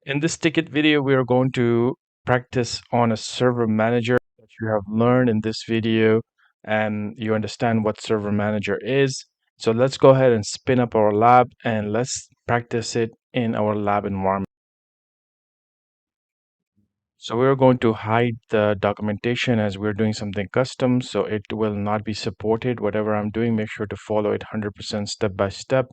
In this ticket video, we are going to practice on a server manager that you have learned in this video and you understand what server manager is. So let's go ahead and spin up our lab and let's practice it in our lab environment. So we're going to hide the documentation as we're doing something custom, so it will not be supported. Whatever I'm doing, make sure to follow it 100% step by step.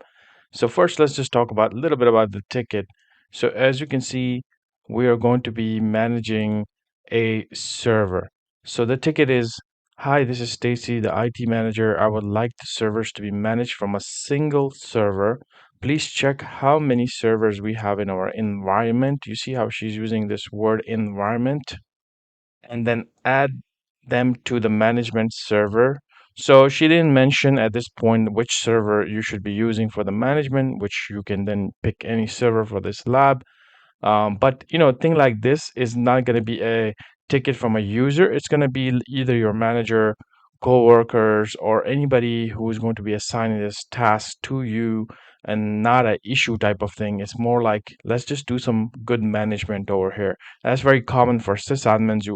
So first, let's just talk about a little bit about the ticket. So as you can see, we are going to be managing a server. So the ticket is, hi, this is Stacy, the IT manager. I would like the servers to be managed from a single server. Please check how many servers we have in our environment. You see how she's using this word environment, and then add them to the management server. So she didn't mention at this point which server you should be using for the management, which you can then pick any server for this lab. But a thing like this is not going to be a ticket from a user. It's going to be either your manager, co-workers, or anybody who is going to be assigning this task to you, and not a issue type of thing. It's more like let's just do some good management over here. That's very common for sysadmins.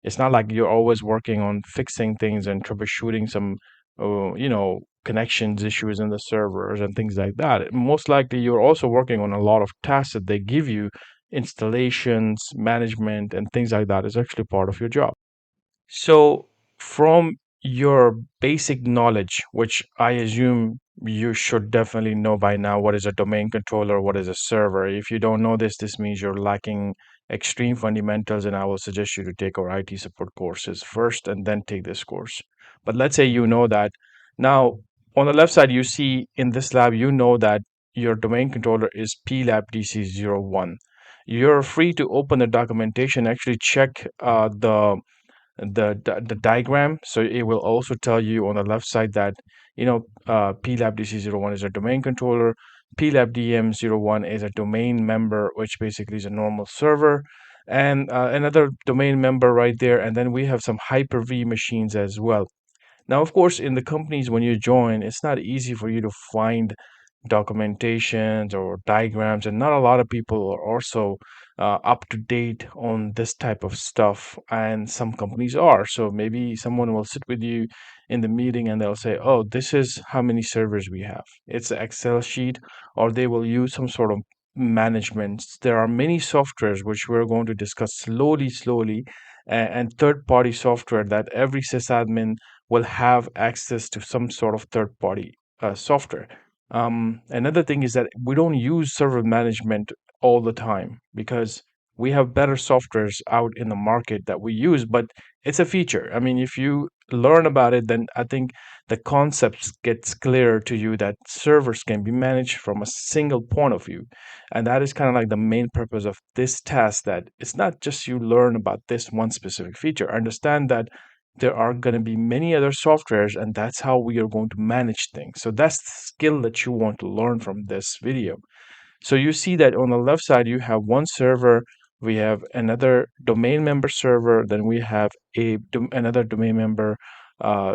It's not like you're always working on fixing things and troubleshooting some, connections issues in the servers and things like that. Most likely, you're also working on a lot of tasks that they give you, installations, management, and things like that is actually part of your job. So, from your basic knowledge, which I assume you should definitely know by now, what is a domain controller, what is a server. If you don't know this, this means you're lacking extreme fundamentals, and I will suggest you to take our IT support courses first and then take this course. But let's say you know that. Now, on the left side, you see in this lab, you know that your domain controller is plabdc01. You're free to open the documentation, actually check the diagram. So it will also tell you on the left side that plabdc01 is a domain controller, plabdm01 is a domain member, which basically is a normal server, and another domain member right there. And then we have some hyper-v machines as well. Now, of course, in the companies when you join, it's not easy for you to find documentations or diagrams, and not a lot of people are also up to date on this type of stuff. And some companies are. So maybe someone will sit with you in the meeting and they'll say, "Oh, this is how many servers we have." It's an Excel sheet, or they will use some sort of management. There are many softwares which we're going to discuss slowly, and third-party software that every sysadmin will have access to some sort of third-party software. Another thing is that we don't use server management all the time because we have better softwares out in the market that we use, but it's a feature. I mean, if you learn about it, then I think the concepts gets clearer to you that servers can be managed from a single point of view. And that is kind of like the main purpose of this task, that it's not just you learn about this one specific feature. Understand that there are going to be many other softwares, and that's how we are going to manage things. So that's the skill that you want to learn from this video. So you see that on the left side, you have one server, we have another domain member server, then we have another domain member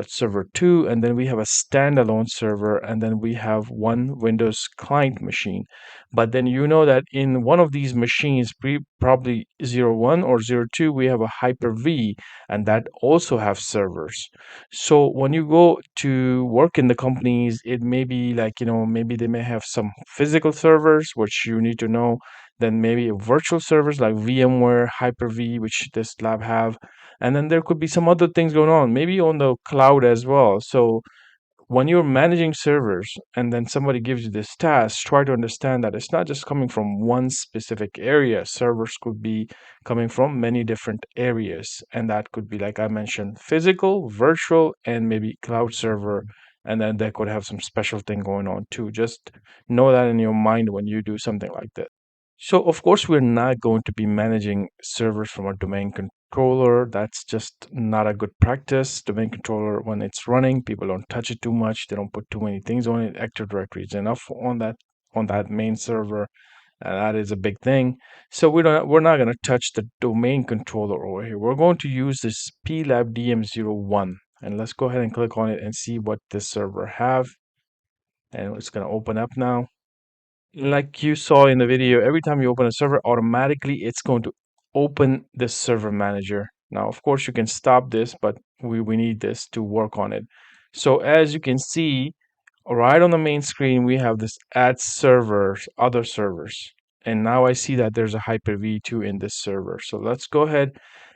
server 2, and then we have a standalone server, and then we have one Windows client machine. But then you know that in one of these machines, probably 01 or 02, we have a Hyper-V, and that also have servers. So when you go to work in the companies, it may be like, maybe they may have some physical servers, which you need to know. Then maybe virtual servers like VMware, Hyper-V, which this lab have. And then there could be some other things going on, maybe on the cloud as well. So when you're managing servers and then somebody gives you this task, try to understand that it's not just coming from one specific area. Servers could be coming from many different areas. And that could be, like I mentioned, physical, virtual, and maybe cloud server. And then they could have some special thing going on too. Just know that in your mind when you do something like that. So, of course, we're not going to be managing servers from a domain controller. That's just not a good practice. Domain controller, when it's running, people don't touch it too much. They don't put too many things on it. Active Directory is enough on that main server. That is a big thing. So we're not going to touch the domain controller over here. We're going to use this plabdm01. And let's go ahead and click on it and see what this server have. And it's going to open up now. Like you saw in the video, every time you open a server, automatically it's going to open the server manager. Now, of course, you can stop this, but we need this to work on it. So as you can see, right on the main screen, we have this add servers, other servers. And now I see that there's a Hyper-V too in this server. So let's go ahead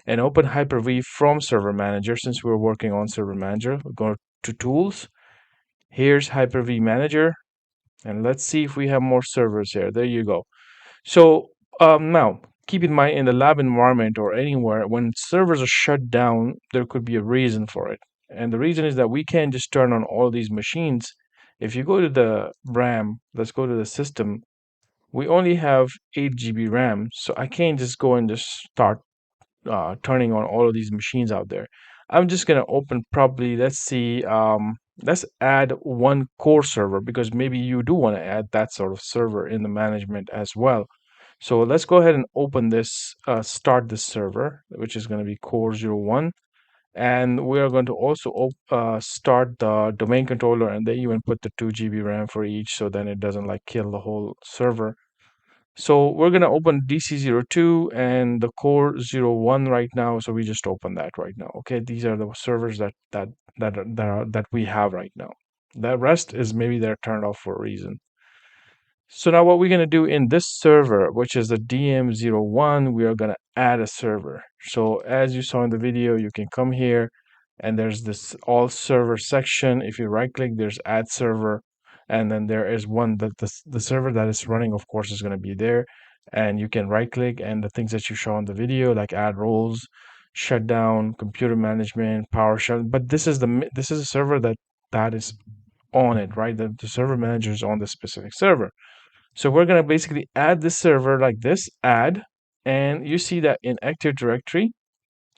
and open Hyper-V from Server Manager since we're working on Server Manager. We'll go to Tools. Here's Hyper-V Manager. And let's see if we have more servers here. There you go. So now, keep in mind in the lab environment or anywhere, when servers are shut down, there could be a reason for it. And the reason is that we can't just turn on all these machines. If you go to the RAM, let's go to the system, we only have 8 GB RAM. So I can't just go and just start turning on all of these machines out there. I'm just gonna open probably, let's see, let's add one core server because maybe you do want to add that sort of server in the management as well. So let's go ahead and open this, start this server, which is going to be core 01. And we are going to also start the domain controller, and they even put the 2 GB RAM for each, so then it doesn't like kill the whole server. So we're going to open DC02 and the core 01 right now. So we just open that right now. Okay, these are the servers that we have right now. The rest is maybe they're turned off for a reason. So now what we're going to do in this server, which is the DM01, we are going to add a server. So as you saw in the video, you can come here and there's this all server section. If you right click, there's add server. And then there is one that the server that is running, of course, is going to be there. And you can right click and the things that you show in the video, like add roles, shutdown, computer management, PowerShell. But this is a server that is on it, right? The server manager is on the specific server. So we're going to basically add this server like this, add, and you see that in Active Directory,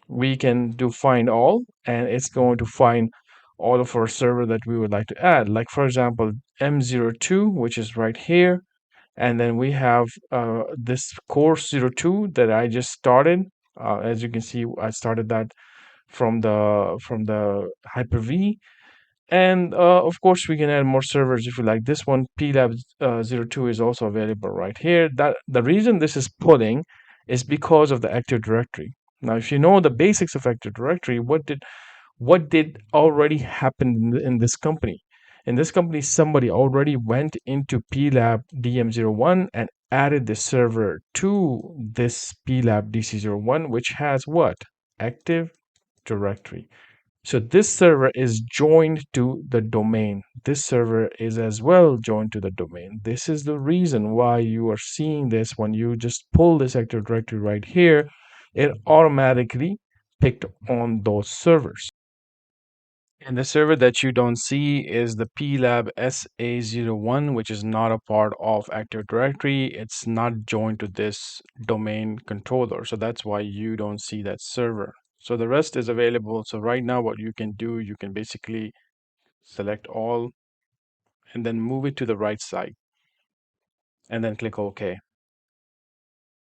we can do find all, and it's going to find all of our server that we would like to add. Like for example, M02, which is right here, and then we have this core 02 that I just started. As you can see, I started that from the Hyper-V, and of course, we can add more servers if you like. This one, plab 02, is also available right here. That the reason this is pulling is because of the Active Directory. Now, if you know the basics of Active Directory, what did already happen in this company? In this company, somebody already went into plab DM01 and added the server to this plab DC01, which has what? Active Directory. So this server is joined to the domain. This server is as well joined to the domain. This is the reason why you are seeing this when you just pull this Active Directory right here, it automatically picked on those servers. And the server that you don't see is the plab SA01, which is not a part of Active Directory. It's not joined to this domain controller. So that's why you don't see that server. So the rest is available. So right now what you can do, you can basically select all and then move it to the right side and then click OK.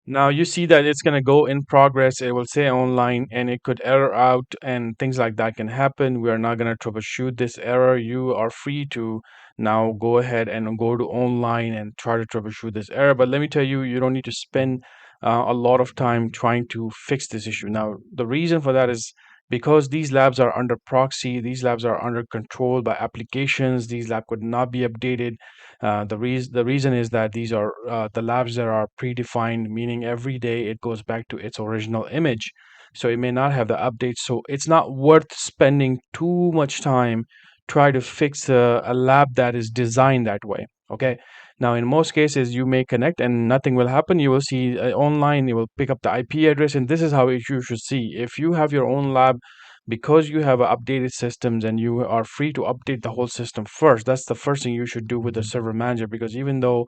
Now you see that it's going to go in progress. It will say online and it could error out and things like that can happen. We are not going to troubleshoot this error. You are free to now go ahead and go to online and try to troubleshoot this error. But let me tell you, you don't need to spend a lot of time trying to fix this issue. Now, the reason for that is because these labs are under proxy, these labs are under control by applications, these labs could not be updated. The reason is that these are the labs that are predefined, meaning every day it goes back to its original image. So it may not have the updates. So it's not worth spending too much time try to fix a lab that is designed that way. Okay. Now, in most cases, you may connect and nothing will happen. You will see online, you will pick up the IP address, and this is how you should see. If you have your own lab, because you have updated systems and you are free to update the whole system first, that's the first thing you should do with the server manager. Because even though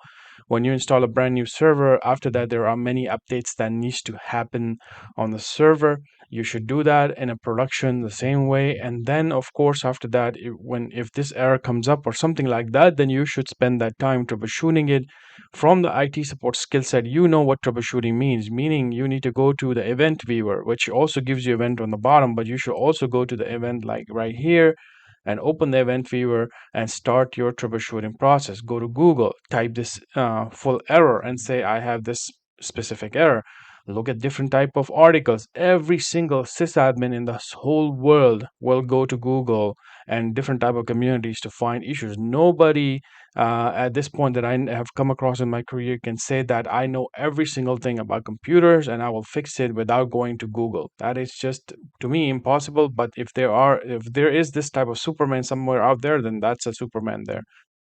when you install a brand new server, after that there are many updates that needs to happen on the server. You should do that in a production the same way, and then of course after that, if this error comes up or something like that, then you should spend that time troubleshooting it from the IT support skill set. You know what troubleshooting means, meaning you need to go to the event viewer, which also gives you event on the bottom, but you should also go to the event like right here, and open the event viewer and start your troubleshooting process. Go to Google, type this full error and say, I have this specific error. Look at different type of articles. Every single sysadmin in this whole world will go to Google and different type of communities to find issues. Nobody at this point that I have come across in my career can say that I know every single thing about computers and I will fix it without going to Google. That is just, to me, impossible. But if there is this type of Superman somewhere out there, then that's a Superman there.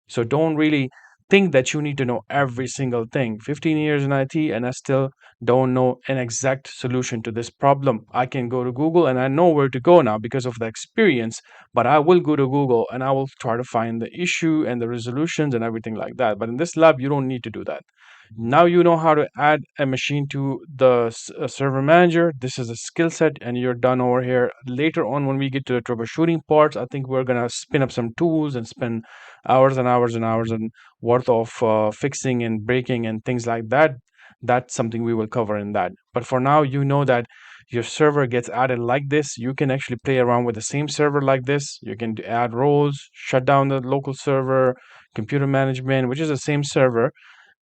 So don't really think that you need to know every single thing. 15 years in IT and I still don't know an exact solution to this problem. I can go to Google and I know where to go now because of the experience, but I will go to Google and I will try to find the issue and the resolutions and everything like that. But in this lab, you don't need to do that. Now you know how to add a machine to the server manager. This is a skill set and you're done over here. Later on, when we get to the troubleshooting parts, I think we're going to spin up some tools and spend hours and hours and hours and worth of fixing and breaking and things like that. That's something we will cover in that. But for now, you know that your server gets added like this. You can actually play around with the same server like this. You can add roles, shut down the local server, computer management, which is the same server.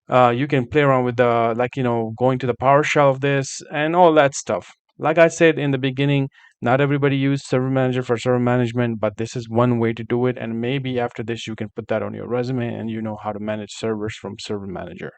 You can play around with the, like, going to the PowerShell of this and all that stuff. Like I said in the beginning, not everybody use server manager for server management, but this is one way to do it. And maybe after this, you can put that on your resume and you know how to manage servers from server manager.